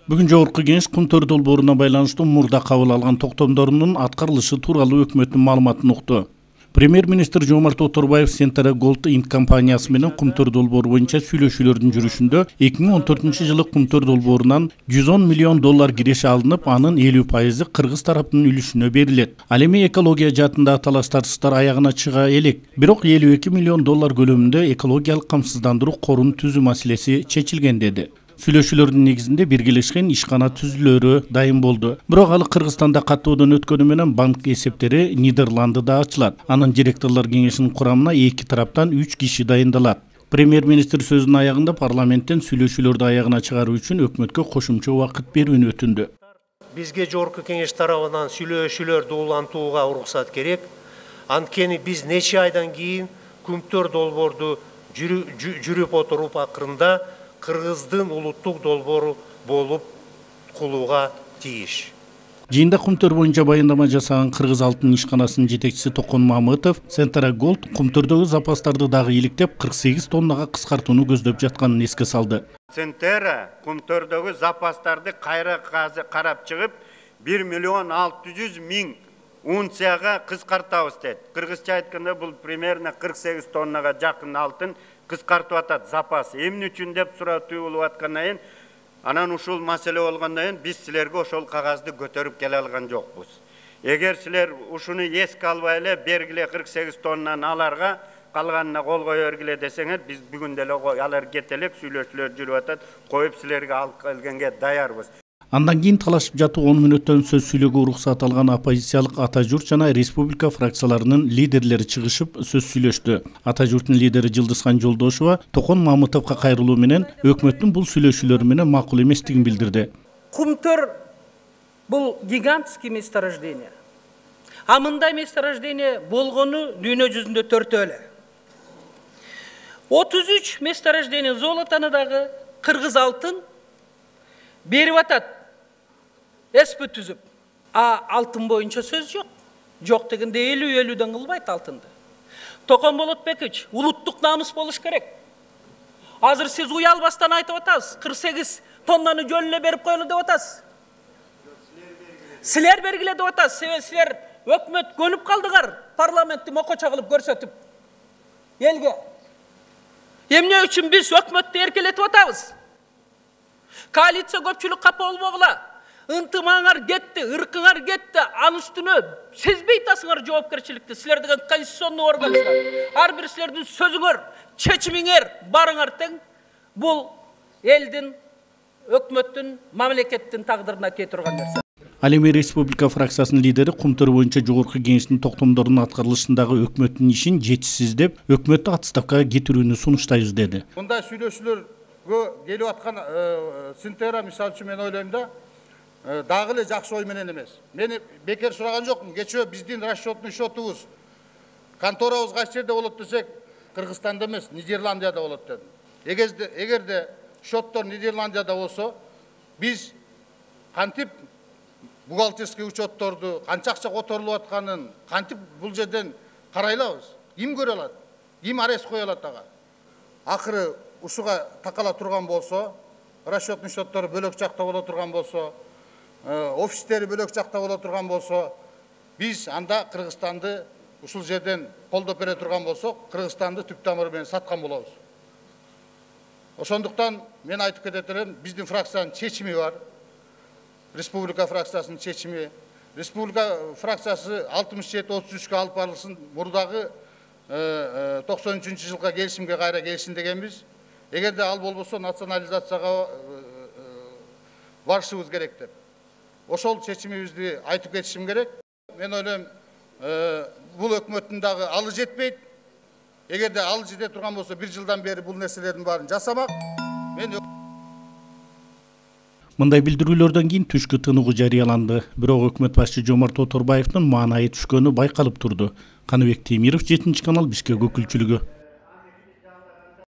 Бүгүн жогорку кеңеш Кумтөр долбооруна байланыштуу мурда кабыл алган токтомдорунун аткарылышы тууралуу өкмөттүн маалыматын укту. Премьер-министр Жомарт Оторбаев Centara Gold Inc. компаниясы менен Кумтөр долбоору боюнча сүйлөшүүлөрдүн жүрүшүндө 2014-жылы Кумтөр долбоорунан $110 миллион киреше алынып, анын 50% кыргыз тараптын үлүшүнө берилет. Ал эми экология жаатында талаш-тартыштар аягына чыга элек. Бирок $52 миллион көлөмүндө экологиялык камсыздандыруу корун түзүү маселеси чечилген деди. Сүйлөшүүлөрдүн негизинде биргелешкен ишкана түзүлөрү дайым болду. Бирок ал Кыргызстанда каттоодон өткөнү менен банк эсептери Нидерландыда ачылат. Анын директорлор кеңешинин курамына эки тараптан 3 киши дайындалат. Премьер-министр сөзүнүн аягында парламенттен сүйлөшүүлөрдү аягына чыгаруу үчүн өкмөткө кошумча убакыт берүүнү өтүндү. Бизге жогорку кеңеш тарабынан сүйлөшүүлөрдү улантууга уруксат керек. Анткени биз нече айдан кийин Кумтөр долбоорду жүрүп отуруп акырында Кыргыздын улуттук долбоору болуп кулууга тийиш. Жыйында Кумтөр боюнча баяндама жасаган Кыргыз алтын ишканасынын жетекчиси Токон Мамытов Centara Gold Кумтөрдөгү запастарды дагы иликтеп 48 тоннага кыскартууну көздөп жатканын эске салды. Centara Кумтөрдөгү запастарды кайра карап чыгып 1,6 миллион унцияга кыскартабыз дейт. Кыргызча айтканда бул примерно 48 тоннага жакын алтын кыскартып атат запас. Эмне үчүн деп суроо туюлуп аткандан кийин, анан ушул маселе болгондон кийин биз силерге ошол кагазды көтөрүп келе алган жокпуз. Эгер силер ушуну эске албай эле бергиле 48 тоннаны аларга, калганына кол кое бергиле десеңер, биз бүгүн деле алар кетелек, сүйлөшүүлөр жүрүп атат, коюп силерге алып келгенге даярбыз. Андан кийин талашып жатып 10 мүнөттөн сөз сүйлөөгө уруксат алган оппозициялык Ата журт жана республика фракцияларынын лидерлери чыгышып сөз сүйлөштү. Ата журттун лидери Жылдызхан Жолдошова Токон Мамытовго кайрылуу менен өкмөттүн бул сүйлөшүүлөрү менен макул эместигин билдирди. Кумтөр бул гигантский месторождение. А мындай месторождение болгону дүйнө жүзүндө 4 эле. 33 месторождение золотону дагы кыргыз алтын берип атат. СП түзүп. А алтын боюнча сөз жок. Жок дегенде 50-50ден кылбайт алтынды. Токон Болотбекович, улуттук намыс болуш керек. Азыр сиз уялбастан айтып атасыз, 48 тоннаны жөнүнө берип коелу деп атасыз. Силер бергиле деп атасыз. Себеби силер өкмөт көнүп калдыңар, парламентти мокочо кылып көрсөтүп. Элге. Эмне үчүн биз өкмөттү эркелетип атабыз? Коалиция көпчүлүк капа болбогула. Ынтымаңар кетти, ыркыңар кетти, ал үстүнө сезбей атасыңар жоопкерчиликти. Силер деген конституционный органсыздар. Ар бир силердин сөзүңөр, чечимиңер, барыңар тең. Бул элдин, өкмөттүн, мамлекеттин тагдырына кете турган нерсе. Ал эми республика фракциясынын лидери Кумтөр боюнча жогорку кеңештин токтомдорунун аткарылышындагы өкмөттүн ишин жетишсиз деп, өкмөттү отставкага кетирүүнү сунуштайбыз деди. Мындай сүйлөшүүлөргө келип аткан Centara мисалы үчүн мен ойлойм да, дагы эле жакшы ой менен эмес. Мени бекер сураган жокмун. Кечээ биздин расчётный счетубуз конторабыз кайсы жерде болот десек, Кыргызстанда эмес, Нидерландияда болот дедим. Эгерде счеттор Нидерландияда болсо, биз кантип бухгалтерский учетторду, канча акча которулуп атканын, кантип бул жерден карай алабыз? Ким көрө алат? Ким арест кое алат ага? Акыры ушуга такала турган болсо, расчетный счеттору бөлөк жакта боло турган болсо, офистери бөлөк жакта боло турган болсо, биз анда Кыргызстанды ушул жерден колдоп бере турган болсок, Кыргызстанды түп тамыры менен саткан болобуз. Ошондуктан мен айтып кетет элем, биздин фракциянын чечими бар. Республика фракциясынын чечими. Республика фракциясы 67-33-кө алып барылсын, мурдагы 93-жылга келишимге кайра келишин дегенбиз. Эгерде ал болбосо национализацияга барышыбыз керек деп. Ошол чечимибизди айтып кетишим керек. Мен ойлойм, бул өкмөттүн дагы алы жетпейт. Эгерде алы жете турган болсо, 1 жылдан бери бул нерселердин баарын жасамак. Мындай билдирүүлөрдөн кийин түшкү тыныгуу жарыяланды. Бирок өкмөт башчы Жомарт Оторбаевдин маанайы түшкөнү байкалып турду. Каныбек Темиров, 7 канал, Бишкек өкүлчүлүгү.